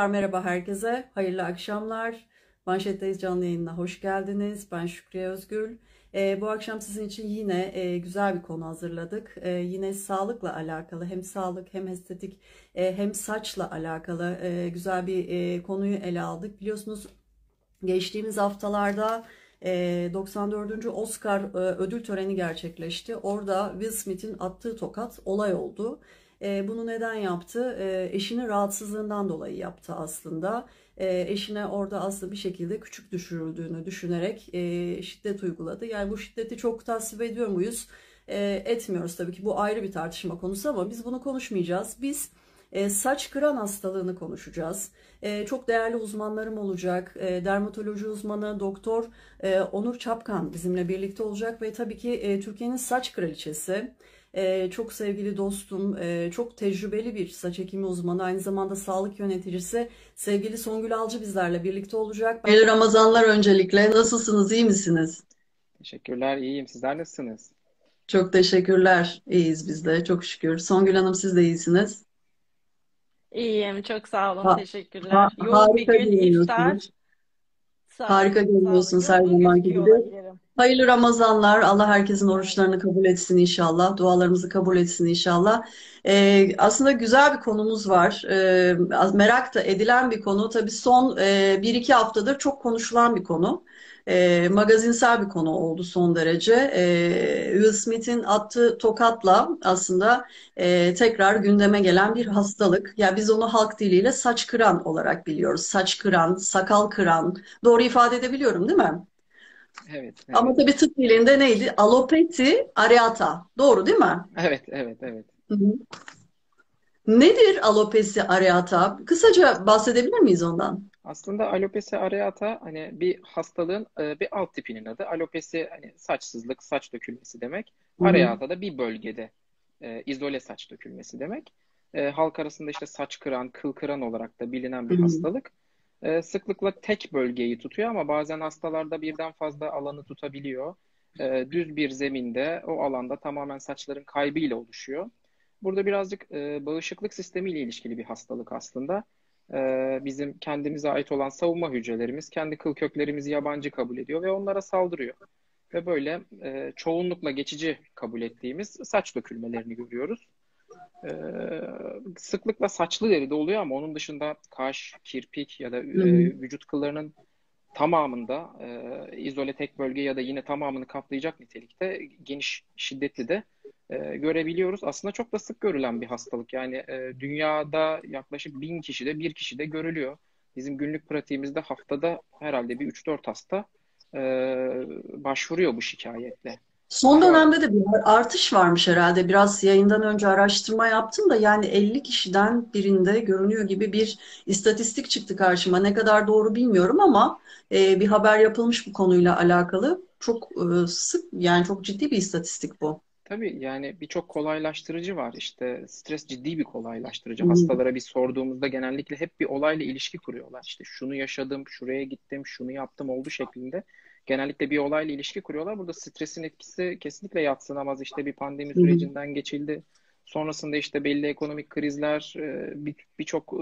Tekrar merhaba herkese. Hayırlı akşamlar. Manşetteyiz canlı yayınına hoş geldiniz. Ben Şükriye Özgül. Bu akşam sizin için yine güzel bir konu hazırladık. Yine sağlıkla alakalı hem sağlık hem estetik hem saçla alakalı güzel bir konuyu ele aldık. Biliyorsunuz geçtiğimiz haftalarda 94. Oscar ödül töreni gerçekleşti. Orada Will Smith'in attığı tokat olay oldu. Bunu neden yaptı? Eşinin rahatsızlığından dolayı yaptı aslında. Eşine orada aslında bir şekilde küçük düşürüldüğünü düşünerek şiddet uyguladı. Yani bu şiddeti çok tasvip ediyor muyuz? Etmiyoruz tabii ki. Bu ayrı bir tartışma konusu ama biz bunu konuşmayacağız. Biz saç kıran hastalığını konuşacağız. Çok değerli uzmanlarım olacak. Dermatoloji uzmanı Doktor Onur Çapkan bizimle birlikte olacak ve tabii ki Türkiye'nin saç kraliçesi. Çok sevgili dostum, çok tecrübeli bir saç ekimi uzmanı, aynı zamanda sağlık yöneticisi sevgili Songül Alcı bizlerle birlikte olacak. Hayırlı Ramazanlar öncelikle. Nasılsınız, iyi misiniz? Teşekkürler, iyiyim. Sizler nasılsınız? Çok teşekkürler. İyiyiz biz de, çok şükür. Songül Hanım siz de iyisiniz. İyiyim, çok sağ olun, Ha- teşekkürler. Yoğun bir Harika gün, görünüyorsunuz. iftar. Sağ Harika olun, sağ olun. görünüyorsunuz her Yorgun zamanki gözüküyor gibi. olabilirim. Hayırlı Ramazanlar. Allah herkesin Sağ olun. oruçlarını kabul etsin inşallah. Dualarımızı kabul etsin inşallah. Aslında güzel bir konumuz var. Merak da edilen bir konu. Tabii son 1-2 haftadır çok konuşulan bir konu. Magazinsel bir konu oldu son derece. Will Smith'in attığı tokatla aslında tekrar gündeme gelen bir hastalık. Ya biz onu halk diliyle saç kıran olarak biliyoruz. Saç kıran, sakal kıran. Doğru ifade edebiliyorum, değil mi? Evet, Ama evet. tabii tıp dilinde neydi? Alopecia areata. Doğru değil mi? Evet, evet, evet. Hı hı. Nedir alopecia areata? Kısaca bahsedebilir miyiz ondan? Aslında alopecia areata hani bir hastalığın bir alt tipinin adı. Alopecia hani saçsızlık, saç dökülmesi demek. Hı hı. Areata da bir bölgede izole saç dökülmesi demek. Halk arasında işte saç kıran, kıl kıran olarak da bilinen Hı bir hı. hastalık. Sıklıkla tek bölgeyi tutuyor ama bazen hastalarda birden fazla alanı tutabiliyor. Düz bir zeminde o alanda tamamen saçların kaybıyla oluşuyor. Burada birazcık bağışıklık sistemiyle ilişkili bir hastalık aslında. Bizim kendimize ait olan savunma hücrelerimiz kendi kıl köklerimizi yabancı kabul ediyor ve onlara saldırıyor. Ve böyle çoğunlukla geçici kabul ettiğimiz saç dökülmelerini görüyoruz. E, Sıklıkla saçlı deride oluyor ama onun dışında kaş, kirpik ya da Hı hı. vücut kıllarının tamamında izole tek bölge ya da yine tamamını kaplayacak nitelikte geniş, şiddetli de görebiliyoruz. Aslında çok da sık görülen bir hastalık. Yani dünyada yaklaşık 1.000 kişide bir kişide görülüyor. Bizim günlük pratiğimizde haftada herhalde bir 3-4 hasta e, başvuruyor bu şikayetle. Son Şu ara dönemde de bir artış varmış herhalde. Biraz yayından önce araştırma yaptım da yani 50 kişiden birinde görünüyor gibi bir istatistik çıktı karşıma. Ne kadar doğru bilmiyorum ama bir haber yapılmış bu konuyla alakalı. Çok sık yani çok ciddi bir istatistik bu. tabii yani birçok kolaylaştırıcı var. İşte stres ciddi bir kolaylaştırıcı. Hı hı. Hastalara bir sorduğumuzda genellikle hep bir olayla ilişki kuruyorlar. İşte şunu yaşadım, şuraya gittim, şunu yaptım oldu şeklinde. Genellikle bir olayla ilişki kuruyorlar. Burada stresin etkisi kesinlikle yadsınamaz. İşte bir pandemi Hı hı. sürecinden geçildi. Sonrasında işte belli ekonomik krizler, birçok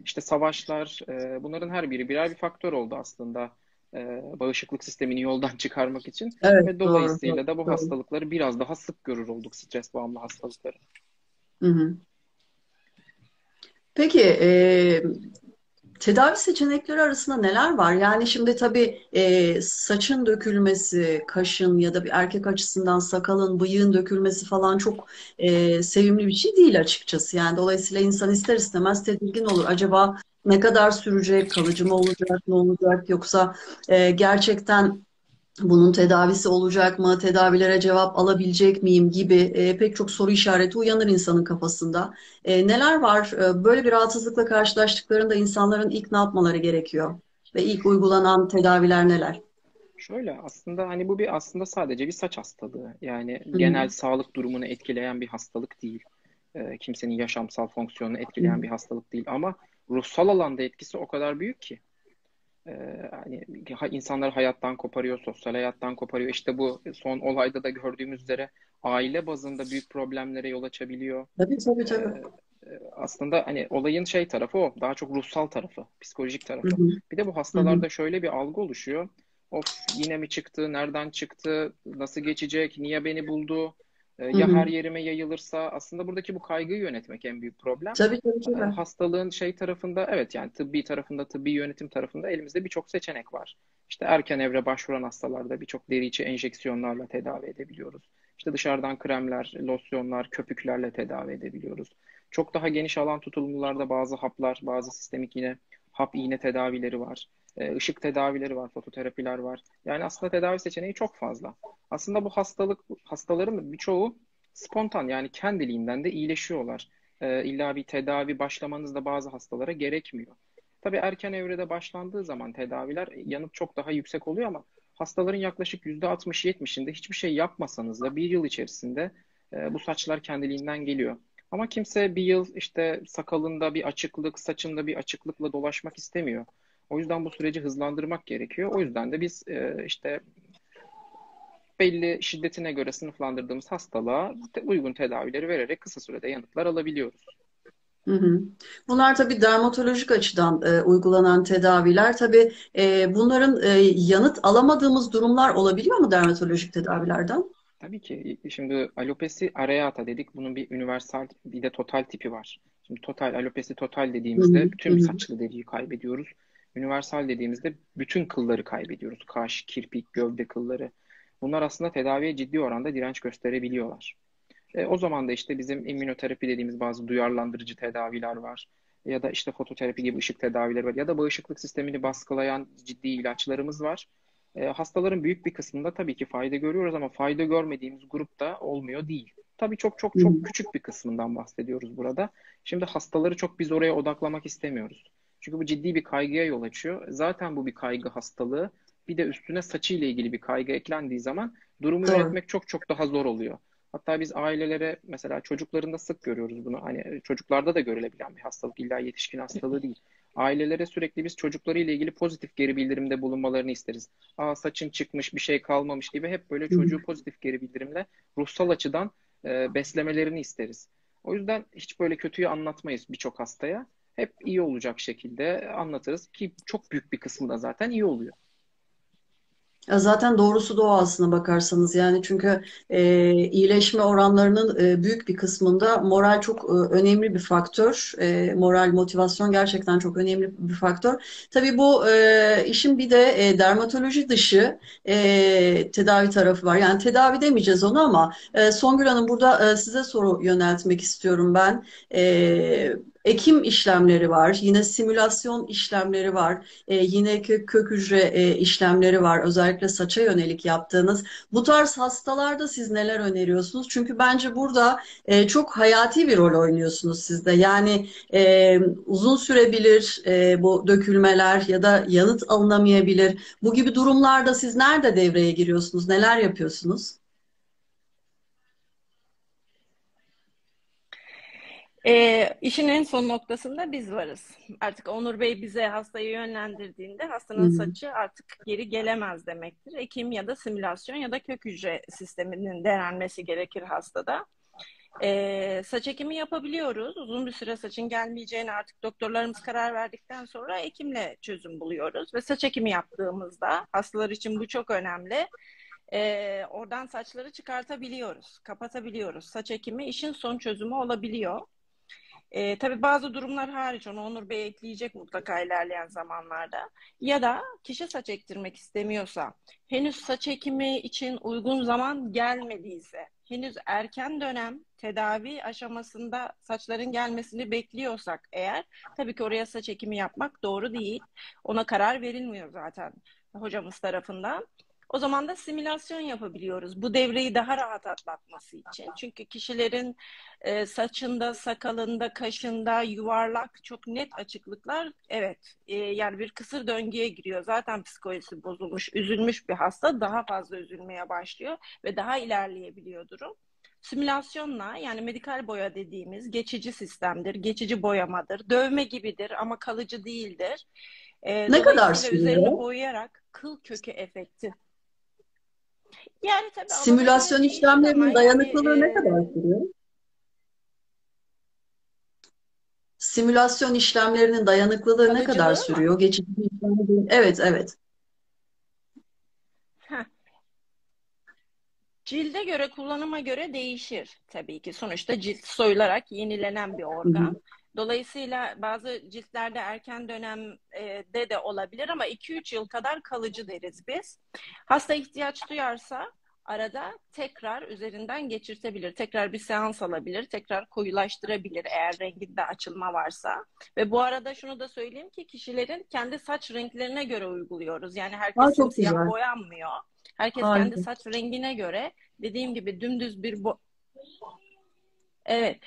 işte savaşlar, bunların her biri birer bir faktör oldu aslında bağışıklık sistemini yoldan çıkarmak için. Evet, Ve doğru, doğru, dolayısıyla da bu doğru. hastalıkları biraz daha sık görür olduk, stres bağımlı hastalıkları. Hı hı. Peki, tedavi seçenekleri arasında neler var? Yani şimdi tabii saçın dökülmesi, kaşın ya da bir erkek açısından sakalın, bıyığın dökülmesi falan çok sevimli bir şey değil açıkçası. Yani dolayısıyla insan ister istemez tedirgin olur. Acaba ne kadar sürecek, kalıcı mı olacak, ne olacak yoksa gerçekten bunun tedavisi olacak mı? Tedavilere cevap alabilecek miyim gibi pek çok soru işareti uyanır insanın kafasında. Neler var? Böyle bir rahatsızlıkla karşılaştıklarında insanların ilk ne yapmaları gerekiyor? Ve ilk uygulanan tedaviler neler? Şöyle aslında hani bu bir aslında sadece bir saç hastalığı. Yani Hı hı, genel sağlık durumunu etkileyen bir hastalık değil. Kimsenin yaşamsal fonksiyonunu hı etkileyen bir hastalık değil. Ama ruhsal alanda etkisi o kadar büyük ki. Hani insanları hayattan koparıyor, sosyal hayattan koparıyor. İşte bu son olayda da gördüğümüz üzere aile bazında büyük problemlere yol açabiliyor. tabii tabii Ee, tabii. aslında hani olayın şey tarafı o. Daha çok ruhsal tarafı, psikolojik Hı tarafı. hı. Bir de bu Hı hı. hastalarda şöyle bir algı oluşuyor. Of, yine mi çıktı? Nereden çıktı? Nasıl geçecek? Niye beni buldu? Hı Ya her hı. yerime yayılırsa? Aslında buradaki bu kaygıyı yönetmek en büyük problem. Tabii tabii tabii. Hastalığın şey tarafında, evet, yani tıbbi tarafında, tıbbi yönetim tarafında elimizde birçok seçenek var. İşte erken evre başvuran hastalarda birçok deri içi enjeksiyonlarla tedavi edebiliyoruz. İşte dışarıdan kremler, losyonlar, köpüklerle tedavi edebiliyoruz. Çok daha geniş alan tutulumlularda bazı haplar, bazı sistemik yine hap iğne tedavileri var. Işık tedavileri var, fototerapiler var. Yani aslında tedavi seçeneği çok fazla. Aslında bu hastaların birçoğu spontan, yani kendiliğinden de iyileşiyorlar. İlla bir tedavi başlamanız da bazı hastalara gerekmiyor. Tabii erken evrede başlandığı zaman tedaviler yanıt çok daha yüksek oluyor ama hastaların yaklaşık %60-70'inde hiçbir şey yapmasanız da bir yıl içerisinde bu saçlar kendiliğinden geliyor. Ama kimse bir yıl işte sakalında bir açıklık, saçında bir açıklıkla dolaşmak istemiyor. O yüzden bu süreci hızlandırmak gerekiyor. O yüzden de biz işte belli şiddetine göre sınıflandırdığımız hastalığa uygun tedavileri vererek kısa sürede yanıtlar alabiliyoruz. Hı hı. Bunlar tabii dermatolojik açıdan uygulanan tedaviler. Tabii bunların yanıt alamadığımız durumlar olabiliyor mu dermatolojik tedavilerden? Tabii ki. Şimdi alopesi areata dedik. Bunun bir universal bir de total tipi var. Şimdi total, alopesi total Hı hı. dediğimizde Hı bütün hı. saçlı deriyi kaybediyoruz. Universal dediğimizde bütün kılları kaybediyoruz. Kaş, kirpik, gövde kılları. Bunlar aslında tedaviye ciddi oranda direnç gösterebiliyorlar. O zaman da işte bizim immünoterapi dediğimiz bazı duyarlandırıcı tedaviler var. Ya da işte fototerapi gibi ışık tedavileri var. Ya da bağışıklık sistemini baskılayan ciddi ilaçlarımız var. Hastaların büyük bir kısmında tabii ki fayda görüyoruz ama fayda görmediğimiz grupta olmuyor değil. Tabii çok çok Hı hı. çok küçük bir kısmından bahsediyoruz burada. Şimdi hastaları çok biz oraya odaklamak istemiyoruz. Çünkü bu ciddi bir kaygıya yol açıyor. Zaten bu bir kaygı hastalığı. Bir de üstüne saçıyla ilgili bir kaygı eklendiği zaman durumu Doğru. yönetmek çok çok daha zor oluyor. Hatta biz ailelere mesela çocuklarında sık görüyoruz bunu. Hani çocuklarda da görülebilen bir hastalık. İlla yetişkin hastalığı değil. Ailelere sürekli biz çocuklarıyla ilgili pozitif geri bildirimde bulunmalarını isteriz. Aa, saçın çıkmış, bir şey kalmamış gibi hep böyle Hı hı. çocuğu pozitif geri bildirimle ruhsal açıdan beslemelerini isteriz. O yüzden hiç böyle kötüyü anlatmayız birçok hastaya. Hep iyi olacak şekilde anlatırız ki çok büyük bir kısmı da zaten iyi oluyor. Ya zaten doğrusu da o aslına bakarsanız yani çünkü iyileşme oranlarının büyük bir kısmında moral çok önemli bir faktör. Moral, motivasyon gerçekten çok önemli bir faktör. Tabii bu işin bir de dermatoloji dışı tedavi tarafı var. Yani tedavi demeyeceğiz onu ama Songül Hanım burada size soru yöneltmek istiyorum ben. Ekim işlemleri var, yine simülasyon işlemleri var. Yine kök hücre işlemleri var. Özellikle saça yönelik yaptığınız. Bu tarz hastalarda siz neler öneriyorsunuz? Çünkü bence burada çok hayati bir rol oynuyorsunuz siz de. Yani uzun sürebilir bu dökülmeler ya da yanıt alınamayabilir. Bu gibi durumlarda siz nerede devreye giriyorsunuz? Neler yapıyorsunuz? İşin en son noktasında biz varız. Artık Onur Bey bize hastayı yönlendirdiğinde Hı hastanın hı. saçı artık geri gelemez demektir. Ekim ya da simülasyon ya da kök hücre sisteminin denenmesi gerekir hastada. Saç ekimi yapabiliyoruz. Uzun bir süre saçın gelmeyeceğini artık doktorlarımız karar verdikten sonra ekimle çözüm buluyoruz. Ve saç ekimi yaptığımızda hastalar için bu çok önemli. Oradan saçları çıkartabiliyoruz, kapatabiliyoruz. Saç ekimi işin son çözümü olabiliyor. Tabii bazı durumlar hariç onu Onur Bey ekleyecek mutlaka ilerleyen zamanlarda. Ya da kişi saç ektirmek istemiyorsa, henüz saç ekimi için uygun zaman gelmediyse, henüz erken dönem tedavi aşamasında saçların gelmesini bekliyorsak eğer, tabii ki oraya saç ekimi yapmak doğru değil. Ona karar verilmiyor zaten hocamız tarafından. O zaman da simülasyon yapabiliyoruz. Bu devreyi daha rahat atlatması için. Çünkü kişilerin saçında, sakalında, kaşında yuvarlak çok net açıklıklar, evet, yani bir kısır döngüye giriyor. Zaten psikolojisi bozulmuş, üzülmüş bir hasta daha fazla üzülmeye başlıyor ve daha ilerleyebiliyor durum. Simülasyonla, yani medikal boya dediğimiz geçici sistemdir, geçici boyamadır, dövme gibidir ama kalıcı değildir. Ne kadar Dolayısıyla üzerini sürüyor? boyayarak kıl kökü efekti. Yani tabii alana göre Simülasyon değişir ama işlemlerinin yani dayanıklılığı ne kadar sürüyor? simülasyon işlemlerinin dayanıklılığı ne kadar Kalıcılığı mı? sürüyor? Geçici bir işlem değil. Evet, evet. Heh. Cilde göre, kullanıma göre değişir tabii ki. Sonuçta cilt soyularak yenilenen bir Hı hı. organ. Dolayısıyla bazı ciltlerde erken dönemde de olabilir ama 2-3 yıl kadar kalıcı deriz biz. Hasta ihtiyaç duyarsa arada tekrar üzerinden geçirtebilir. Tekrar bir seans alabilir, tekrar koyulaştırabilir eğer renginde açılma varsa. Ve bu arada şunu da söyleyeyim ki kişilerin kendi saç renklerine göre uyguluyoruz. Yani herkes Aa, çok simsiyah güzel. boyanmıyor. Herkes kendi Harika. saç rengine göre, dediğim gibi evet,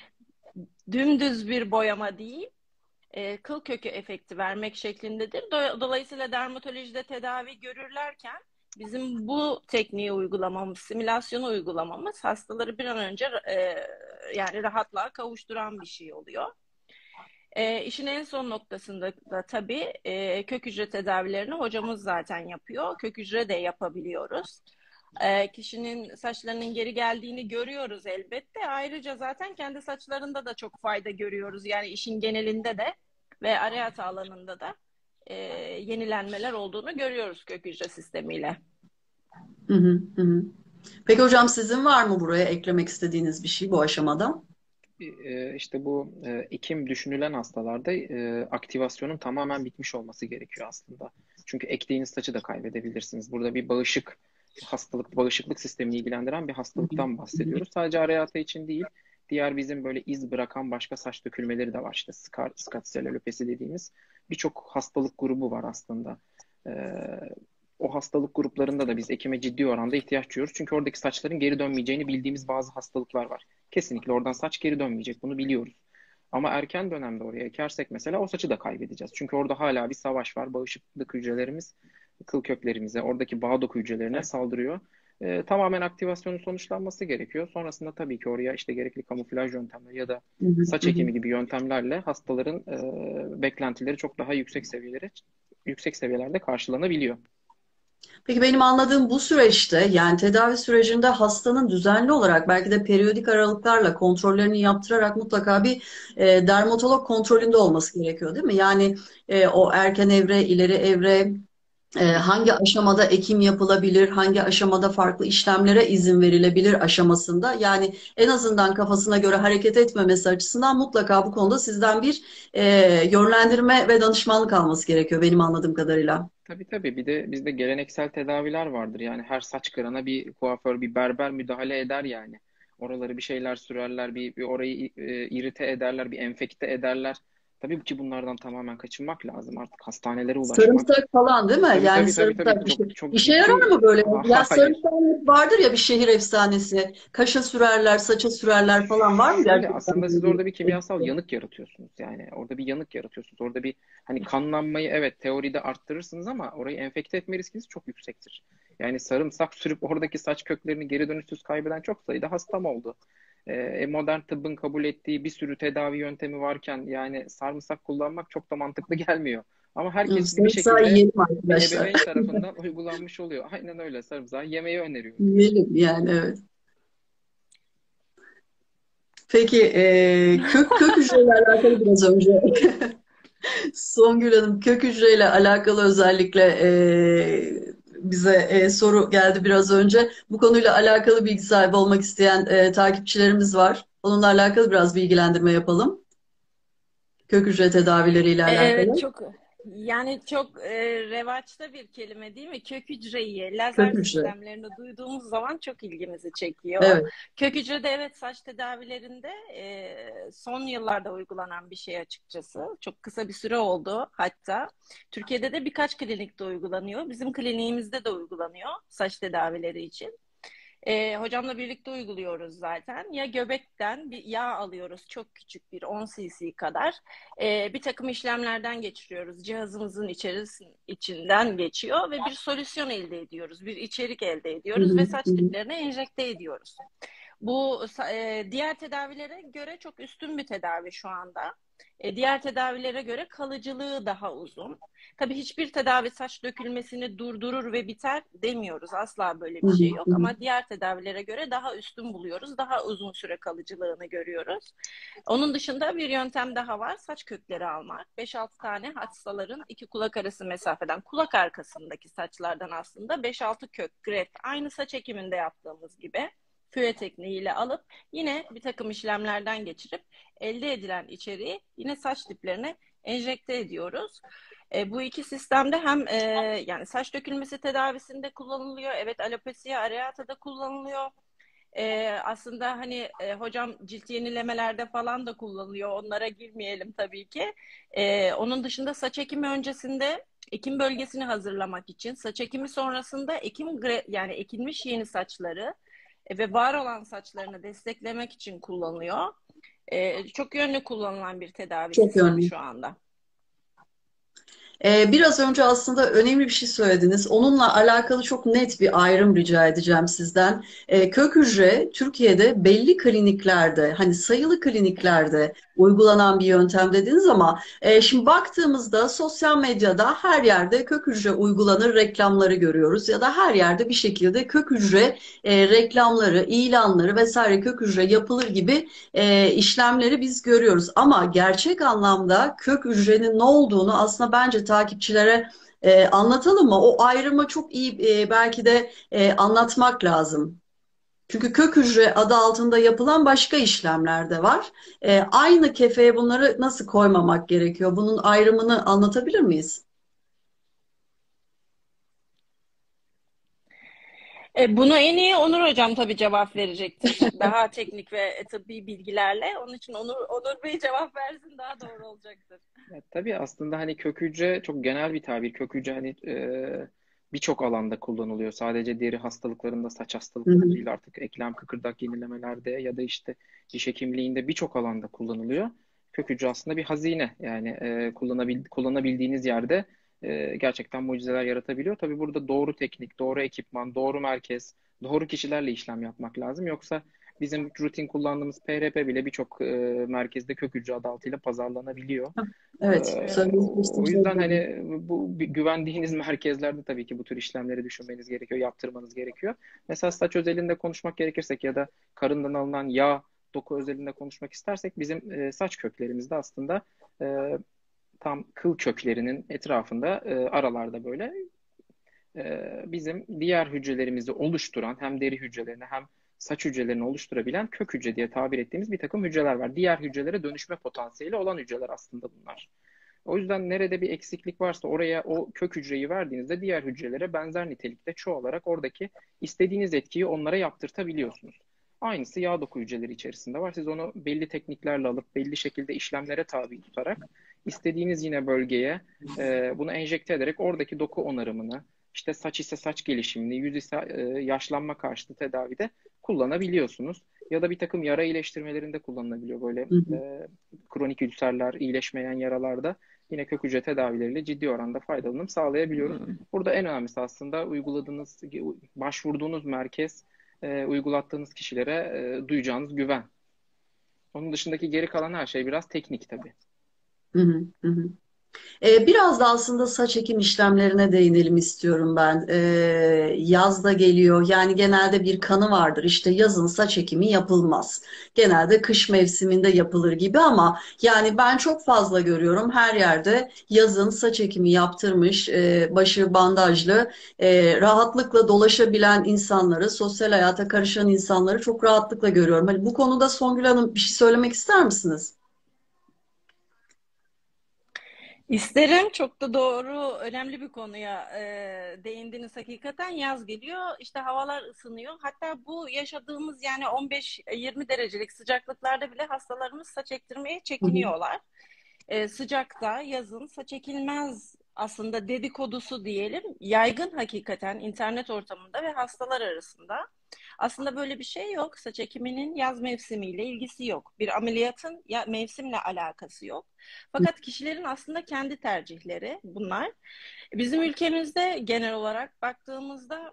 dümdüz bir boyama değil, kıl kökü efekti vermek şeklindedir. Dolayısıyla dermatolojide tedavi görürlerken bizim bu tekniği uygulamamız, simülasyonu uygulamamız hastaları bir an önce yani rahatlığa kavuşturan bir şey oluyor. İşin en son noktasında da tabii kök hücre tedavilerini hocamız zaten yapıyor. Kök hücre de yapabiliyoruz. Kişinin saçlarının geri geldiğini görüyoruz elbette. Ayrıca zaten kendi saçlarında da çok fayda görüyoruz. Yani işin genelinde de ve areata alanında da e, yenilenmeler olduğunu görüyoruz kök hücre sistemiyle. Hı hı, hı hı. Peki hocam, sizin var mı buraya eklemek istediğiniz bir şey bu aşamada? İşte bu ekim düşünülen hastalarda aktivasyonun tamamen bitmiş olması gerekiyor aslında. Çünkü ektiğiniz saçı da kaybedebilirsiniz. Burada bir hastalık, bağışıklık sistemini ilgilendiren bir Hı hı, hastalıktan hı hı. bahsediyoruz. Sadece areata için değil, diğer bizim böyle iz bırakan başka saç dökülmeleri de var. İşte Scott alopesi dediğimiz birçok hastalık grubu var aslında. E, O hastalık gruplarında da biz ekime ciddi oranda ihtiyaç duyuyoruz. Çünkü oradaki saçların geri dönmeyeceğini bildiğimiz bazı hastalıklar var. Kesinlikle oradan saç geri dönmeyecek. Bunu biliyoruz. Ama erken dönemde oraya ekersek mesela o saçı da kaybedeceğiz. Çünkü orada hala bir savaş var. Bağışıklık hücrelerimiz kıl köklerimize, oradaki bağ doku hücrelerine saldırıyor. Tamamen aktivasyonun sonuçlanması gerekiyor. Sonrasında tabii ki oraya işte gerekli kamuflaj yöntemleri ya da Hı hı, saç hı hı. ekimi gibi yöntemlerle hastaların beklentileri çok daha yüksek seviyelerde karşılanabiliyor. Peki benim anladığım bu süreçte, yani tedavi sürecinde hastanın düzenli olarak belki de periyodik aralıklarla kontrollerini yaptırarak mutlaka bir dermatolog kontrolünde olması gerekiyor, değil mi? Yani o erken evre, ileri evre, hangi aşamada ekim yapılabilir, hangi aşamada farklı işlemlere izin verilebilir aşamasında. Yani en azından kafasına göre hareket etmemesi açısından mutlaka bu konuda sizden bir yönlendirme ve danışmanlık alması gerekiyor benim anladığım kadarıyla. Tabii tabii, bir de bizde geleneksel tedaviler vardır. Yani her saç kırana bir kuaför, bir berber müdahale eder yani. Oraları bir şeyler sürerler, bir orayı irite ederler, bir enfekte ederler. Tabii ki bunlardan tamamen kaçınmak lazım, artık hastanelere ulaşmak. Sarımsak falan değil mi? Tabii Yani tabii tabii tabii, sarımsak bir çok şey. çok İşe yarar ciddi. mı böyle? Ya Hayır. sarımsak vardır ya, bir şehir efsanesi. Kaşa sürerler, saça sürerler falan, var mı Şöyle, gerçekten aslında siz böyle bir orada bir kimyasal etkisi? yanık yaratıyorsunuz. Yani orada bir yanık yaratıyorsunuz. Orada bir, hani kanlanmayı evet teoride arttırırsınız ama orayı enfekte etme riskiniz çok yüksektir. Yani sarımsak sürüp oradaki saç köklerini geri dönüşsüz kaybeden çok sayıda hastam oldu. Modern tıbbın kabul ettiği bir sürü tedavi yöntemi varken yani sarımsak kullanmak çok da mantıklı gelmiyor. Ama Hı, herkes bir sarımsağı şekilde yiyelim bir arkadaşlar. ebeveyn tarafından uygulanmış oluyor. Aynen öyle, sarımsağı yemeyi öneriyoruz. Yiyelim yani, evet. Peki kök hücreyle alakalı biraz önce Songül Hanım, kök hücreyle alakalı özellikle bize soru geldi biraz önce. Bu konuyla alakalı bilgi sahibi olmak isteyen takipçilerimiz var. Onunla alakalı biraz bilgilendirme yapalım. Kök hücre tedavileriyle Evet, alakalı. çok revaçta bir kelime değil mi? Kök hücreyi, Kök lazer hücre. sistemlerini duyduğumuz zaman çok ilgimizi çekiyor. Evet. Kök hücre de evet saç tedavilerinde son yıllarda uygulanan bir şey açıkçası. Çok kısa bir süre oldu hatta. Türkiye'de de birkaç klinikte uygulanıyor. Bizim kliniğimizde de uygulanıyor saç tedavileri için. Hocamla birlikte uyguluyoruz zaten. Ya göbekten bir yağ alıyoruz, çok küçük, bir 10 cc kadar. Bir takım işlemlerden geçiriyoruz. Cihazımızın içinden geçiyor ve bir solüsyon elde ediyoruz. Bir içerik elde Hı ediyoruz ve hı, saç hı hı. diplerine enjekte ediyoruz. Bu diğer tedavilere göre çok üstün bir tedavi şu anda. Diğer tedavilere göre kalıcılığı daha uzun. Tabii hiçbir tedavi saç dökülmesini durdurur ve biter demiyoruz. Asla böyle Hı bir hı, şey yok. hı hı. Ama diğer tedavilere göre daha üstün buluyoruz. Daha uzun süre kalıcılığını görüyoruz. Onun dışında bir yöntem daha var. Saç kökleri almak. 5-6 tane hastaların iki kulak arası mesafeden, kulak arkasındaki saçlardan aslında 5-6 kök, gret. Aynı saç ekiminde yaptığımız gibi füye tekniğiyle alıp yine bir takım işlemlerden geçirip elde edilen içeriği yine saç diplerine enjekte ediyoruz. Bu iki sistemde hem yani saç dökülmesi tedavisinde kullanılıyor. Evet, alopecia areata'da kullanılıyor. Aslında hani hocam cilt yenilemelerde falan da kullanılıyor. Onlara girmeyelim tabii ki. Onun dışında saç ekimi öncesinde ekim bölgesini hazırlamak için, saç ekimi sonrasında yani ekilmiş yeni saçları ve var olan saçlarını desteklemek için kullanılıyor. Çok yönlü kullanılan bir tedavi Çok sistemi yönlü. şu anda. Biraz önce aslında önemli bir şey söylediniz. Onunla alakalı çok net bir ayrım rica edeceğim sizden. Kök hücre Türkiye'de belli kliniklerde, hani sayılı kliniklerde uygulanan bir yöntem dediniz ama şimdi baktığımızda sosyal medyada her yerde kök hücre uygulanır reklamları görüyoruz ya da her yerde bir şekilde kök hücre reklamları, ilanları vesaire kök hücre yapılır gibi işlemleri biz görüyoruz. Ama gerçek anlamda kök hücrenin ne olduğunu aslında bence takipçilere anlatalım mı? O ayrımı çok iyi belki de anlatmak lazım. Çünkü kök hücre adı altında yapılan başka işlemler de var. Aynı kefeye bunları nasıl koymamak gerekiyor? Bunun ayrımını anlatabilir miyiz? Bunu en iyi Onur hocam tabii cevap verecektir. Daha teknik ve tıbbi bilgilerle. Onun için Onur Bey cevap versin, daha doğru olacaktır. Ya, tabii aslında hani kök hücre çok genel bir tabir. Kök hücre hani birçok alanda kullanılıyor. Sadece deri hastalıklarında, saç Hı hastalıkları hı. değil, artık eklem, kıkırdak yenilemelerde ya da işte diş hekimliğinde birçok alanda kullanılıyor. Kök hücre aslında bir hazine. Yani kullanabildiğiniz yerde gerçekten mucizeler yaratabiliyor. Tabii burada doğru teknik, doğru ekipman, doğru merkez, doğru kişilerle işlem yapmak lazım. Yoksa bizim rutin kullandığımız PRP bile birçok merkezde kök hücre adı altıyla pazarlanabiliyor. Evet, O söylemek yüzden şey. hani güvendiğiniz merkezlerde tabii ki bu tür işlemleri düşünmeniz gerekiyor, yaptırmanız gerekiyor. Mesela saç özelinde konuşmak gerekirsek ya da karından alınan yağ, doku özelinde konuşmak istersek bizim saç köklerimizde aslında e, tam kıl köklerinin etrafında aralarda böyle bizim diğer hücrelerimizi oluşturan hem deri hücrelerini hem saç hücrelerini oluşturabilen kök hücre diye tabir ettiğimiz bir takım hücreler var. Diğer hücrelere dönüşme potansiyeli olan hücreler aslında bunlar. O yüzden nerede bir eksiklik varsa oraya o kök hücreyi verdiğinizde diğer hücrelere benzer nitelikte çoğalarak oradaki istediğiniz etkiyi onlara yaptırtabiliyorsunuz. Aynısı yağ doku hücreleri içerisinde var. Siz onu belli tekniklerle alıp belli şekilde işlemlere tabi tutarak istediğiniz yine bölgeye bunu enjekte ederek oradaki doku onarımını, işte saç ise saç gelişimini, yüz ise yaşlanma karşıtı tedavide kullanabiliyorsunuz. Ya da bir takım yara iyileştirmelerinde kullanılabiliyor. Böyle Hı hı. kronik ülserler, iyileşmeyen yaralarda yine kök hücre tedavileriyle ciddi oranda faydalanım sağlayabiliyoruz. Burada en önemlisi aslında başvurduğunuz merkez, uygulattığınız kişilere duyacağınız güven. Onun dışındaki geri kalan her şey biraz teknik tabii. Hı hı. Hı hı. Biraz da aslında saç ekim işlemlerine değinelim istiyorum ben. Yaz da geliyor. Yani genelde bir kanı vardır. İşte yazın saç ekimi yapılmaz. Genelde kış mevsiminde yapılır gibi ama yani ben çok fazla görüyorum her yerde yazın saç ekimi yaptırmış, başı bandajlı, rahatlıkla dolaşabilen insanları, sosyal hayata karışan insanları çok rahatlıkla görüyorum. Hani bu konuda Songül Hanım bir şey söylemek ister misiniz? İsterim. Çok da doğru, önemli bir konuya değindiniz hakikaten. Yaz geliyor, işte havalar ısınıyor. Hatta bu yaşadığımız yani 15-20 derecelik sıcaklıklarda bile hastalarımız saç ektirmeye Hı hı. çekiniyorlar. Sıcakta, yazın saç ekilmez aslında dedikodusu diyelim, yaygın hakikaten internet ortamında ve hastalar arasında. Aslında böyle bir şey yok. Saç ekiminin yaz mevsimiyle ilgisi yok. Bir ameliyatın mevsimle alakası yok. Fakat kişilerin aslında kendi tercihleri bunlar. Bizim ülkemizde genel olarak baktığımızda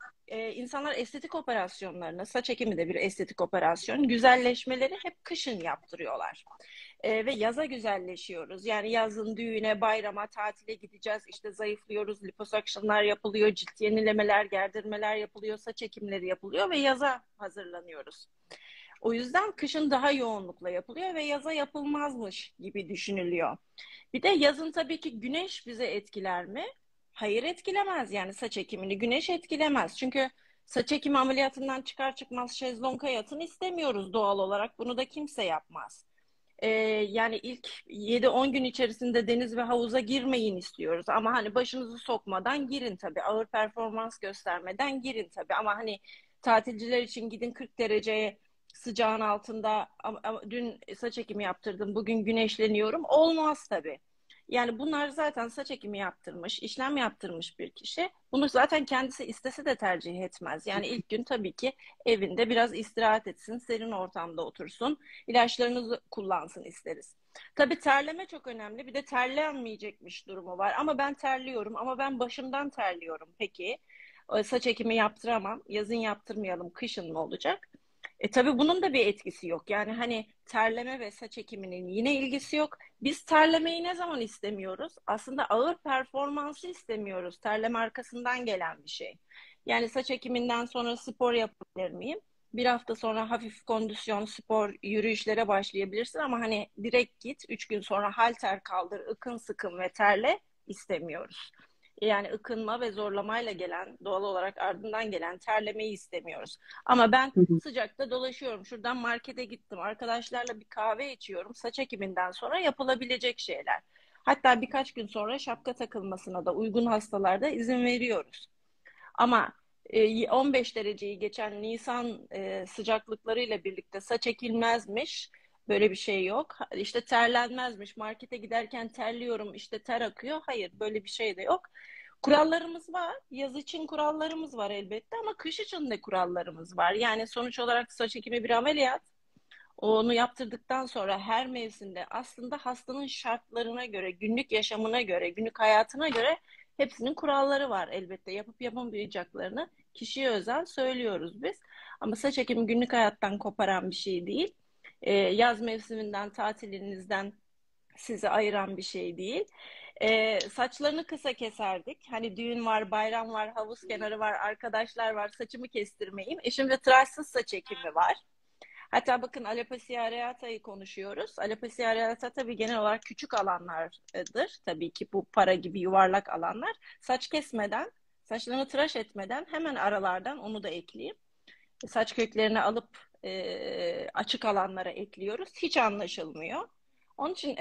insanlar estetik operasyonlarını, saç ekimi de bir estetik operasyon, güzelleşmeleri hep kışın yaptırıyorlar. Ve yaza güzelleşiyoruz. Yani yazın düğüne, bayrama, tatile gideceğiz. İşte zayıflıyoruz, liposuction'lar yapılıyor, cilt yenilemeler, gerdirmeler yapılıyor, saç ekimleri yapılıyor ve yaza hazırlanıyoruz. O yüzden kışın daha yoğunlukla yapılıyor ve yaza yapılmazmış gibi düşünülüyor. Bir de yazın tabii ki güneş bize etkiler mi? Hayır, etkilemez. Yani saç ekimini güneş etkilemez. Çünkü saç ekimi ameliyatından çıkar çıkmaz şezlonga yatın istemiyoruz doğal olarak. Bunu da kimse yapmaz. Yani ilk 7-10 gün içerisinde deniz ve havuza girmeyin istiyoruz. Ama hani başınızı sokmadan girin tabii. Ağır performans göstermeden girin tabii. Ama hani tatilciler için gidin 40 dereceye sıcağın altında ama dün saç ekimi yaptırdım, bugün güneşleniyorum. Olmaz tabii. Yani bunlar zaten saç ekimi yaptırmış, işlem yaptırmış bir kişi. Bunu zaten kendisi istese de tercih etmez. Yani ilk gün tabii ki evinde biraz istirahat etsin, serin ortamda otursun, ilaçlarını kullansın isteriz. Tabii terleme çok önemli. Bir de terlenmeyecekmiş durumu var. Ama ben terliyorum, ama ben başımdan terliyorum. Peki saç ekimi yaptıramam, yazın yaptırmayalım, kışın mı olacak? Tabii bunun da bir etkisi yok. Yani hani terleme ve saç ekiminin yine ilgisi yok. Biz terlemeyi ne zaman istemiyoruz? Aslında ağır performansı istemiyoruz. Terleme arkasından gelen bir şey. Yani saç ekiminden sonra spor yapabilir miyim? Bir hafta sonra hafif kondisyon, spor, yürüyüşlere başlayabilirsin ama hani direkt git, 3 gün sonra halter kaldır, ıkın sıkın ve terle istemiyoruz. Yani ıkınma ve zorlamayla gelen, doğal olarak ardından gelen terlemeyi istemiyoruz. Ama ben Hı hı. sıcakta dolaşıyorum. Şuradan markete gittim. Arkadaşlarla bir kahve içiyorum. Saç ekiminden sonra yapılabilecek şeyler. Hatta birkaç gün sonra şapka takılmasına da uygun hastalarda izin veriyoruz. Ama 15 dereceyi geçen Nisan sıcaklıklarıyla birlikte saç ekilmezmiş. Böyle bir şey yok. İşte terlenmezmiş. Markete giderken terliyorum, işte ter akıyor. Hayır, böyle bir şey de yok. Kurallarımız var. Yaz için kurallarımız var elbette ama kış için de kurallarımız var. Yani sonuç olarak saç ekimi bir ameliyat. Onu yaptırdıktan sonra her mevsimde aslında hastanın şartlarına göre, günlük yaşamına göre, günlük hayatına göre hepsinin kuralları var elbette. Yapıp yapamayacaklarını kişiye özel söylüyoruz biz. Ama saç ekimi günlük hayattan koparan bir şey değil. Yaz mevsiminden, tatilinizden sizi ayıran bir şey değil. Saçlarını kısa keserdik. Hani düğün var, bayram var, havuz kenarı var, arkadaşlar var, saçımı kestirmeyeyim. Şimdi tıraşsız saç ekimi var. Hatta bakın alopecia areata'yı konuşuyoruz. Alopecia areata tabii genel olarak küçük alanlardır. Tabii ki bu para gibi yuvarlak alanlar. Saç kesmeden, saçlarını tıraş etmeden hemen aralardan onu da ekleyeyim. Saç köklerini alıp açık alanlara ekliyoruz. Hiç anlaşılmıyor. Onun için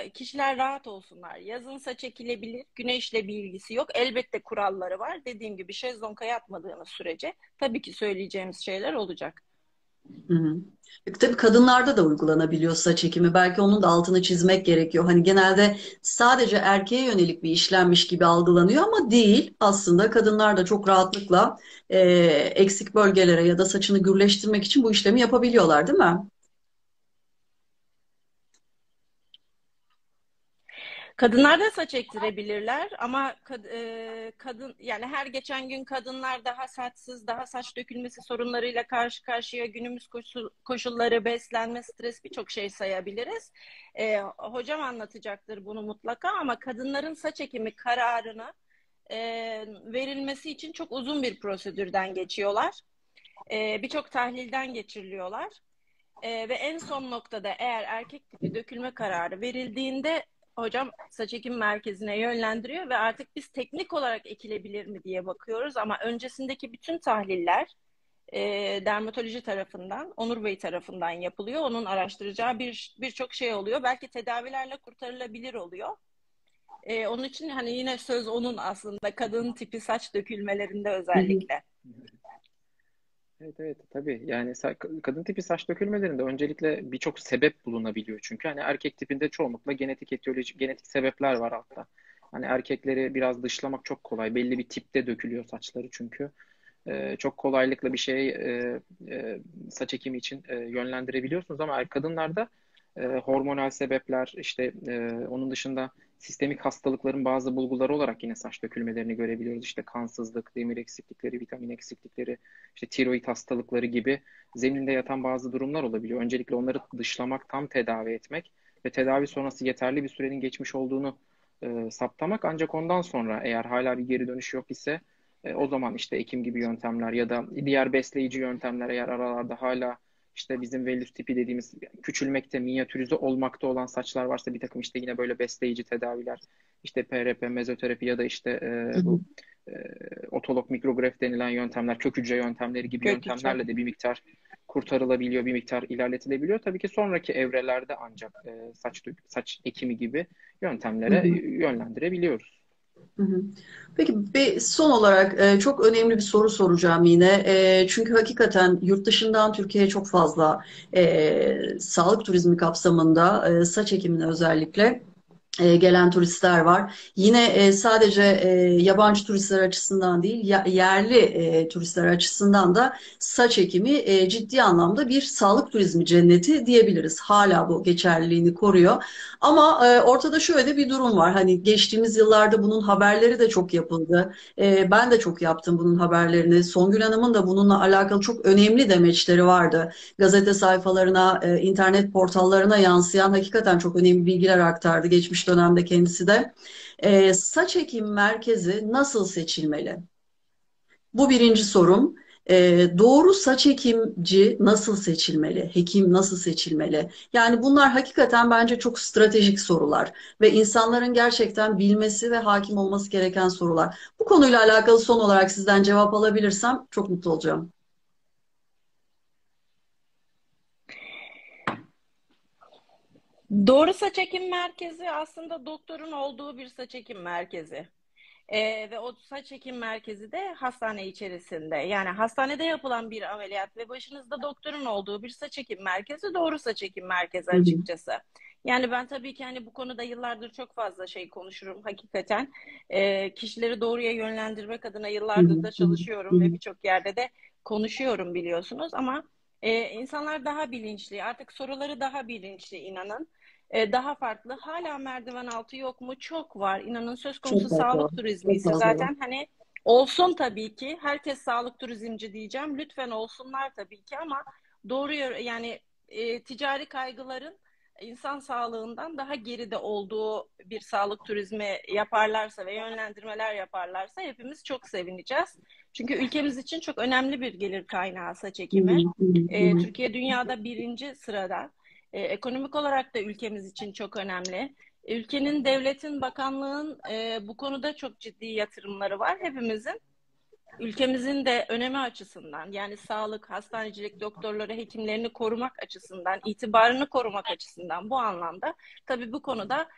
kişiler rahat olsunlar. Yazın saç ekilebilir, güneşle bir ilgisi yok. Elbette kuralları var. Dediğim gibi şezlonga yatmadığınız sürece tabii ki söyleyeceğimiz şeyler olacak. Hı hı. Tabii kadınlarda da uygulanabiliyor saç ekimi. Belki onun da altını çizmek gerekiyor. Hani genelde sadece erkeğe yönelik bir işlemmiş gibi algılanıyor ama değil. Aslında kadınlar da çok rahatlıkla eksik bölgelere ya da saçını gürleştirmek için bu işlemi yapabiliyorlar, değil mi? Kadınlar da saç ektirebilirler ama kadın yani her geçen gün kadınlar daha saçsız, daha saç dökülmesi sorunlarıyla karşı karşıya, günümüz koşulları, beslenme, stres birçok şey sayabiliriz. Hocam anlatacaktır bunu mutlaka ama kadınların saç ekimi kararını e, verilmesi için çok uzun bir prosedürden geçiyorlar. Birçok tahlilden geçiriliyorlar. Ve en son noktada eğer erkek tipi dökülme kararı verildiğinde hocam saç ekim merkezine yönlendiriyor ve artık biz teknik olarak ekilebilir mi diye bakıyoruz ama öncesindeki bütün tahliller dermatoloji tarafından, Onur Bey tarafından yapılıyor. Onun araştıracağı birçok şey oluyor. Belki tedavilerle kurtarılabilir oluyor. Onun için hani yine söz onun aslında kadın tipi saç dökülmelerinde Hı hı. özellikle. Evet, evet, tabii yani kadın tipi saç dökülmelerinde öncelikle birçok sebep bulunabiliyor çünkü hani erkek tipinde çoğunlukla genetik etiyolojik genetik sebepler var altta. Hani erkekleri biraz dışlamak çok kolay. Belli bir tipte dökülüyor saçları çünkü. çok kolaylıkla bir saç ekimi için yönlendirebiliyorsunuz ama kadınlarda hormonal sebepler, işte onun dışında sistemik hastalıkların bazı bulguları olarak yine saç dökülmelerini görebiliyoruz. İşte kansızlık, demir eksiklikleri, vitamin eksiklikleri, işte tiroid hastalıkları gibi zeminde yatan bazı durumlar olabiliyor. Öncelikle onları dışlamak, tam tedavi etmek ve tedavi sonrası yeterli bir sürenin geçmiş olduğunu saptamak. Ancak ondan sonra eğer hala bir geri dönüş yok ise o zaman işte ekim gibi yöntemler ya da diğer besleyici yöntemler, eğer aralarda hala işte bizim vellus tipi dediğimiz küçülmekte, minyatürize olmakta olan saçlar varsa bir takım işte yine böyle besleyici tedaviler, işte PRP, mezoterapi ya da işte Hı hı. bu e, otolog mikrograf denilen yöntemler, kök hücre yöntemleri gibi Kök hücre. yöntemlerle de bir miktar kurtarılabiliyor, bir miktar ilerletilebiliyor. Tabii ki sonraki evrelerde ancak saç ekimi gibi Hı yöntemlere hı. yönlendirebiliyoruz. Hı hı. Peki bir son olarak çok önemli bir soru soracağım yine. Çünkü hakikaten yurt dışından Türkiye'ye çok fazla sağlık turizmi kapsamında saç ekimine özellikle gelen turistler var. Yine sadece yabancı turistler açısından değil, yerli turistler açısından da saç ekimi ciddi anlamda bir sağlık turizmi cenneti diyebiliriz. Hala bu geçerliliğini koruyor. Ama ortada şöyle de bir durum var. Hani geçtiğimiz yıllarda bunun haberleri de çok yapıldı. Ben de çok yaptım bunun haberlerini. Songül Hanım'ın da bununla alakalı çok önemli demeçleri vardı. Gazete sayfalarına, internet portallarına yansıyan hakikaten çok önemli bilgiler aktardı geçmiş dönemde kendisi de. Saç ekim merkezi nasıl seçilmeli? Bu birinci sorum. Doğru saç ekimci nasıl seçilmeli? Hekim nasıl seçilmeli? Yani bunlar hakikaten bence çok stratejik sorular ve insanların gerçekten bilmesi ve hakim olması gereken sorular. Bu konuyla alakalı son olarak sizden cevap alabilirsem çok mutlu olacağım. Doğru saç ekim merkezi aslında doktorun olduğu bir saç ekim merkezi. Ve o saç ekim merkezi de hastane içerisinde. Yani hastanede yapılan bir ameliyat ve başınızda doktorun olduğu bir saç ekim merkezi doğru saç ekim merkezi Hı hı, açıkçası. Yani ben tabii ki hani bu konuda yıllardır çok fazla şey konuşurum hakikaten. Kişileri doğruya yönlendirmek adına hı yıllardır hı, da hı hı, çalışıyorum ve birçok yerde de konuşuyorum biliyorsunuz ama insanlar daha bilinçli, artık soruları daha bilinçli inanın. Daha farklı. Hala merdiven altı yok mu? Çok var. İnanın söz konusu çok fazla var. sağlık turizmi Çok ise fazla var. zaten hani olsun tabii ki. Herkes sağlık turizmci diyeceğim. Lütfen olsunlar tabii ki ama doğru yani ticari kaygıların insan sağlığından daha geride olduğu bir sağlık turizmi yaparlarsa ve yönlendirmeler yaparlarsa hepimiz çok sevineceğiz. Çünkü ülkemiz için çok önemli bir gelir kaynağı saç Hı hı, ekimi. hı hı, hı hı. Türkiye dünyada birinci sırada. Ekonomik olarak da ülkemiz için çok önemli. Ülkenin, devletin, bakanlığın bu konuda çok ciddi yatırımları var. Hepimizin, ülkemizin de önemi açısından, yani sağlık, hastanecilik, doktorları, hekimlerini korumak açısından, itibarını korumak açısından bu anlamda tabii bu konuda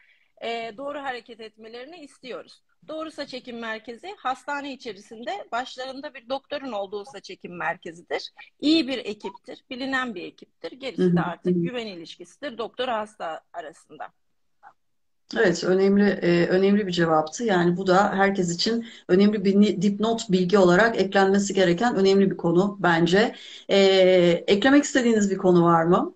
doğru hareket etmelerini istiyoruz. Doğru saç ekim merkezi hastane içerisinde başlarında bir doktorun olduğu saç ekim merkezidir. İyi bir ekiptir, bilinen bir ekiptir. Hı Gerisi hı, de hı artık hı. güven ilişkisidir doktor hasta arasında. Evet, önemli bir cevaptı. Yani bu da herkes için önemli bir dipnot bilgi olarak eklenmesi gereken önemli bir konu bence. E, Eklemek istediğiniz bir konu var mı?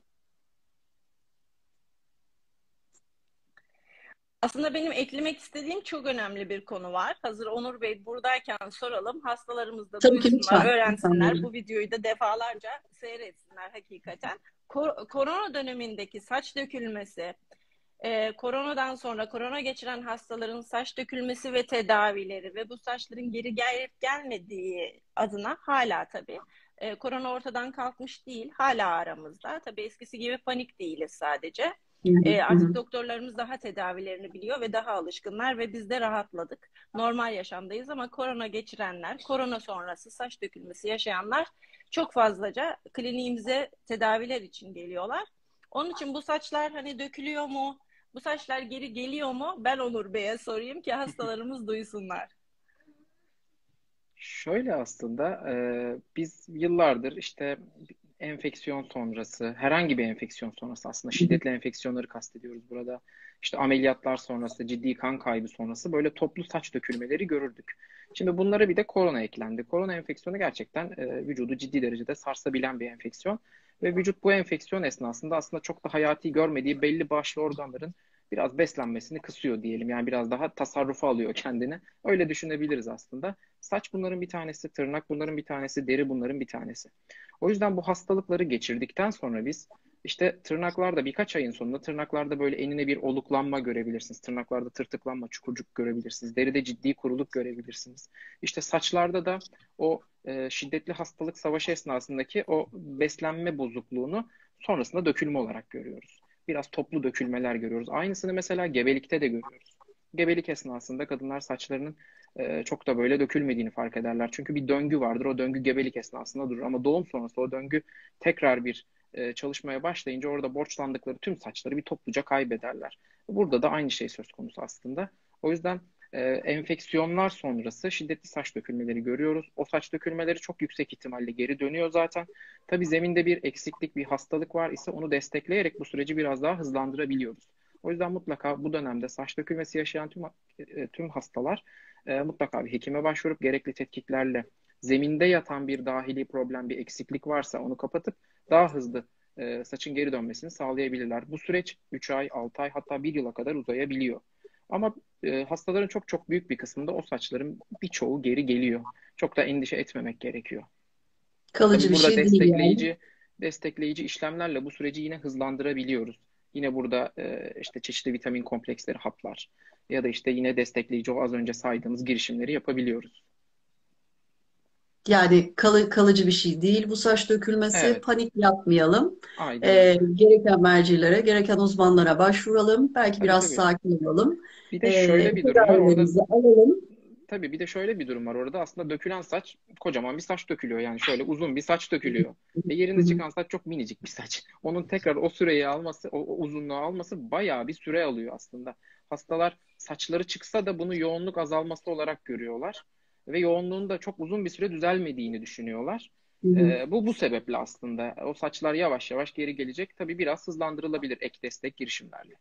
Aslında benim eklemek istediğim çok önemli bir konu var. Hazır Onur Bey buradayken soralım. Hastalarımız da Tabii ki duysunlar, lütfen. Lütfen öğrensinler. buyurun. Bu videoyu da defalarca seyretsinler hakikaten. Korona dönemindeki saç dökülmesi, koronadan sonra korona geçiren hastaların saç dökülmesi ve tedavileri ve bu saçların geri gelip gelmediği adına hala tabii korona ortadan kalkmış değil. Hala aramızda. Tabii eskisi gibi panik değiliz sadece. Hı hı, hı Artık hı. doktorlarımız daha tedavilerini biliyor ve daha alışkınlar ve biz de rahatladık. Normal yaşamdayız ama korona geçirenler, korona sonrası saç dökülmesi yaşayanlar çok fazlaca kliniğimize tedaviler için geliyorlar. Onun için bu saçlar hani dökülüyor mu? Bu saçlar geri geliyor mu? Ben Onur Bey'e sorayım ki hastalarımız duysunlar. Şöyle aslında biz yıllardır işte enfeksiyon sonrası, herhangi bir enfeksiyon sonrası, aslında şiddetli enfeksiyonları kastediyoruz burada. İşte ameliyatlar sonrası, ciddi kan kaybı sonrası böyle toplu saç dökülmeleri görürdük. Şimdi bunlara bir de korona eklendi. Korona enfeksiyonu gerçekten vücudu ciddi derecede sarsabilen bir enfeksiyon. Ve vücut bu enfeksiyon esnasında aslında çok da hayati görmediği belli başlı organların biraz beslenmesini kısıyor diyelim. Yani biraz daha tasarrufa alıyor kendini. Öyle düşünebiliriz aslında. Saç bunların bir tanesi, tırnak bunların bir tanesi, deri bunların bir tanesi. O yüzden bu hastalıkları geçirdikten sonra biz işte tırnaklarda birkaç ayın sonunda tırnaklarda böyle enine bir oluklanma görebilirsiniz. Tırnaklarda tırtıklanma, çukurcuk görebilirsiniz. Deride ciddi kuruluk görebilirsiniz. İşte saçlarda da o şiddetli hastalık savaşı esnasındaki o beslenme bozukluğunu sonrasında dökülme olarak görüyoruz. Biraz toplu dökülmeler görüyoruz. Aynısını mesela gebelikte de görüyoruz. Gebelik esnasında kadınlar saçlarının çok da böyle dökülmediğini fark ederler. Çünkü bir döngü vardır. O döngü gebelik esnasında durur. Ama doğum sonrası o döngü tekrar bir çalışmaya başlayınca orada borçlandıkları tüm saçları bir topluca kaybederler. Burada da aynı şey söz konusu aslında. O yüzden enfeksiyonlar sonrası şiddetli saç dökülmeleri görüyoruz. O saç dökülmeleri çok yüksek ihtimalle geri dönüyor zaten. Tabii zeminde bir eksiklik, bir hastalık var ise onu destekleyerek bu süreci biraz daha hızlandırabiliyoruz. O yüzden mutlaka bu dönemde saç dökülmesi yaşayan tüm hastalar mutlaka bir hekime başvurup gerekli tetkiklerle zeminde yatan bir dahili problem, bir eksiklik varsa onu kapatıp daha hızlı saçın geri dönmesini sağlayabilirler. Bu süreç 3 ay, 6 ay hatta 1 yıla kadar uzayabiliyor. Ama hastaların çok çok büyük bir kısmında o saçların birçoğu geri geliyor. Çok da endişe etmemek gerekiyor. Kalıcı Tabii bir burada şey değil yani. destekleyici işlemlerle bu süreci yine hızlandırabiliyoruz. Yine burada işte çeşitli vitamin kompleksleri, haplar ya da işte yine destekleyici o az önce saydığımız girişimleri yapabiliyoruz. Yani kalıcı bir şey değil bu saç dökülmesi. Evet, Panik yapmayalım. aynen öyle. Gereken mercilere, gereken uzmanlara başvuralım. Belki Tabii biraz tabii. sakin olalım. Bir de şöyle bir durum var orada. Tedavilerimizi alalım. Tabii bir de şöyle bir durum var orada. Aslında dökülen saç kocaman bir saç dökülüyor. Yani şöyle uzun bir saç dökülüyor. Hı Yerine hı. çıkan saç çok minicik bir saç. Onun tekrar o süreyi alması, o uzunluğu alması bayağı bir süre alıyor aslında. Hastalar saçları çıksa da bunu yoğunluk azalması olarak görüyorlar. Ve yoğunluğun da çok uzun bir süre düzelmediğini düşünüyorlar. Hı hı. Bu sebeple aslında o saçlar yavaş yavaş geri gelecek. Tabii biraz hızlandırılabilir ek destek girişimlerle.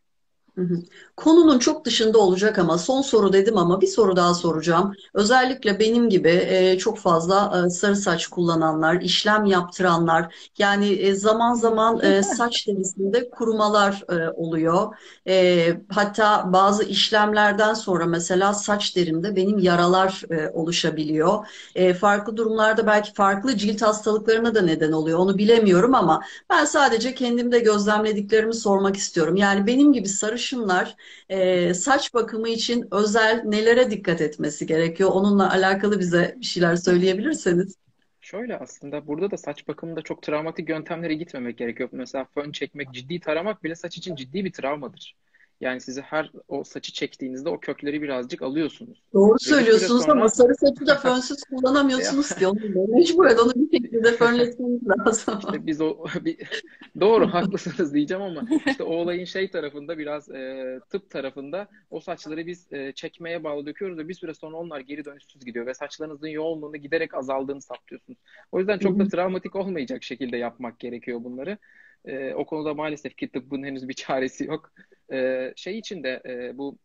Hı hı. Konunun çok dışında olacak ama son soru dedim ama bir soru daha soracağım. Özellikle benim gibi çok fazla sarı saç kullananlar, işlem yaptıranlar, yani zaman zaman saç derisinde kurumalar oluyor. Hatta bazı işlemlerden sonra mesela saç derimde benim yaralar oluşabiliyor. Farklı durumlarda belki farklı cilt hastalıklarına da neden oluyor. Onu bilemiyorum ama ben sadece kendimde gözlemlediklerimi sormak istiyorum. Yani benim gibi sarışınlar saç bakımı için özel nelere dikkat etmesi gerekiyor? Onunla alakalı bize bir şeyler söyleyebilirseniz. Şöyle aslında burada da saç bakımında çok travmatik yöntemlere gitmemek gerekiyor. Mesela fön çekmek, ciddi taramak bile saç için ciddi bir travmadır. Yani sizi her o saçı çektiğinizde o kökleri birazcık alıyorsunuz. Doğru Ve bir süre söylüyorsunuz ama sonra sarı saçı da fönsüz kullanamıyorsunuz ki. Onu da mecburen onu bir şekilde fönletmeniz lazım. işte biz doğru haklısınız diyeceğim ama işte o olayın şey tarafında biraz tıp tarafında o saçları biz çekmeye bağlı döküyoruz ve bir süre sonra onlar geri dönüşsüz gidiyor ve saçlarınızın yoğunluğunu giderek azaldığını saptıyorsunuz. O yüzden çok da travmatik olmayacak şekilde yapmak gerekiyor bunları. O konuda maalesef ki tıbbın henüz bir çaresi yok. Şey için de bu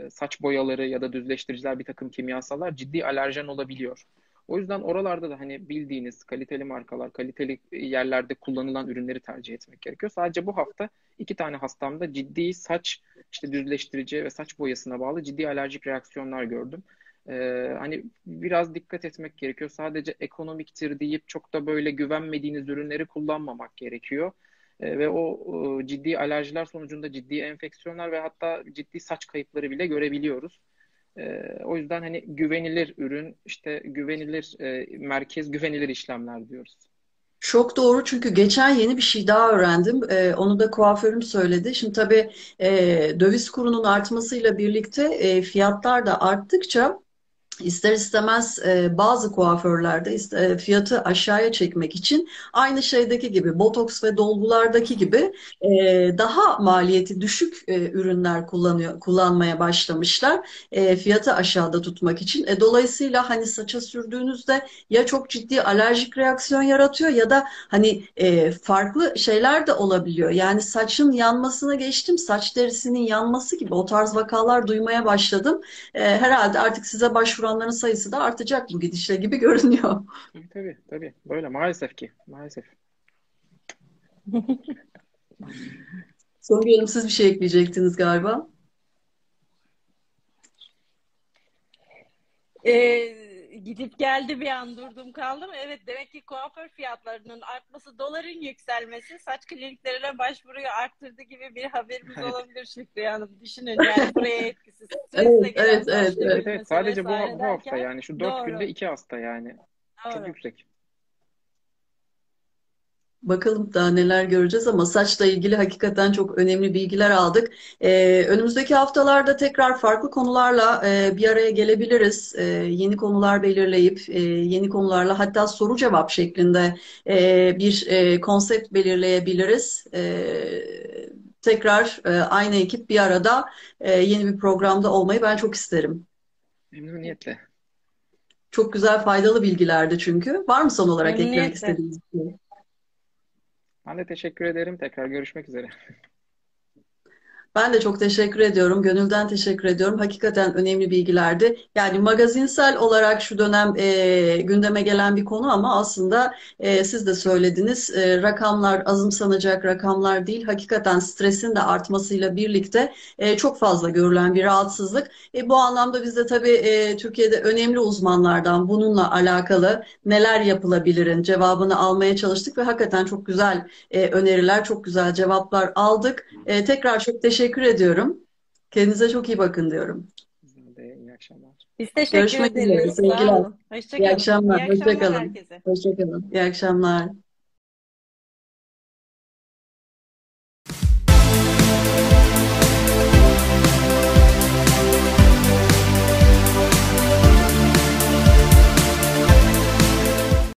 saç boyaları ya da düzleştiriciler bir takım kimyasallar ciddi alerjen olabiliyor. O yüzden oralarda da hani bildiğiniz kaliteli markalar, kaliteli yerlerde kullanılan ürünleri tercih etmek gerekiyor. Sadece bu hafta 2 tane hastamda ciddi saç işte düzleştirici ve saç boyasına bağlı ciddi alerjik reaksiyonlar gördüm. Hani biraz dikkat etmek gerekiyor. Sadece ekonomiktir deyip çok da böyle güvenmediğiniz ürünleri kullanmamak gerekiyor. Ve o ciddi alerjiler sonucunda ciddi enfeksiyonlar ve hatta ciddi saç kayıpları bile görebiliyoruz. O yüzden hani güvenilir ürün, işte güvenilir merkez, güvenilir işlemler diyoruz. Çok doğru çünkü geçen yeni bir şey daha öğrendim. Onu da kuaförüm söyledi. Şimdi tabii döviz kurunun artmasıyla birlikte fiyatlar da arttıkça İster istemez bazı kuaförlerde fiyatı aşağıya çekmek için aynı şeydeki gibi botoks ve dolgulardaki gibi daha maliyeti düşük ürünler kullanmaya başlamışlar. Fiyatı aşağıda tutmak için. Dolayısıyla hani saça sürdüğünüzde ya çok ciddi alerjik reaksiyon yaratıyor ya da hani farklı şeyler de olabiliyor. Yani saçın yanmasına geçtim, saç derisinin yanması gibi o tarz vakalar duymaya başladım. Herhalde artık size başvuranların sayısı da artacak bu gidişle gibi görünüyor. Tabii tabii tabii. Böyle maalesef ki. Maalesef. Songül Hanım siz bir şey ekleyecektiniz galiba. Gidip geldi bir an durdum kaldım. Evet demek ki kuaför fiyatlarının artması, doların yükselmesi saç kliniklerine başvuruyu arttırdı gibi bir haberimiz Evet. olabilir Şükriye Hanım. Düşünün yani buraya etkisi. Stresle Evet, gelen evet, evet, saç evet. Evet evet. dökülmesi Sadece vesaire bu hafta derken yani şu 4 günde doğru, 2 hasta yani. Çok doğru. yüksek. Bakalım daha neler göreceğiz ama saçla ilgili hakikaten çok önemli bilgiler aldık. Önümüzdeki haftalarda tekrar farklı konularla bir araya gelebiliriz. Yeni konular belirleyip yeni konularla hatta soru cevap şeklinde bir konsept belirleyebiliriz. Tekrar aynı ekip bir arada yeni bir programda olmayı ben çok isterim. Memnuniyetle. Çok güzel faydalı bilgilerdi çünkü. Var mı son olarak eklemek Memnuniyetle. istediğiniz bir şey? Ben de teşekkür ederim. Tekrar görüşmek üzere. Ben de çok teşekkür ediyorum. Gönülden teşekkür ediyorum. Hakikaten önemli bilgilerdi. Yani magazinsel olarak şu dönem gündeme gelen bir konu ama aslında siz de söylediniz. Rakamlar azımsanacak rakamlar değil. Hakikaten stresin de artmasıyla birlikte çok fazla görülen bir rahatsızlık. Bu anlamda biz de tabii Türkiye'de önemli uzmanlardan bununla alakalı neler yapılabilirin cevabını almaya çalıştık ve hakikaten çok güzel öneriler, çok güzel cevaplar aldık. Tekrar çok teşekkür ediyorum. Kendinize çok iyi bakın diyorum. Size de iyi akşamlar. Biz teşekkür Görüşmek üzere. ederiz. Sağ Sevgiler. olun. Hoşça İyi kalın. akşamlar. İyi Hoşça akşamlar kalın. herkese. Hoşça kalın. İyi akşamlar.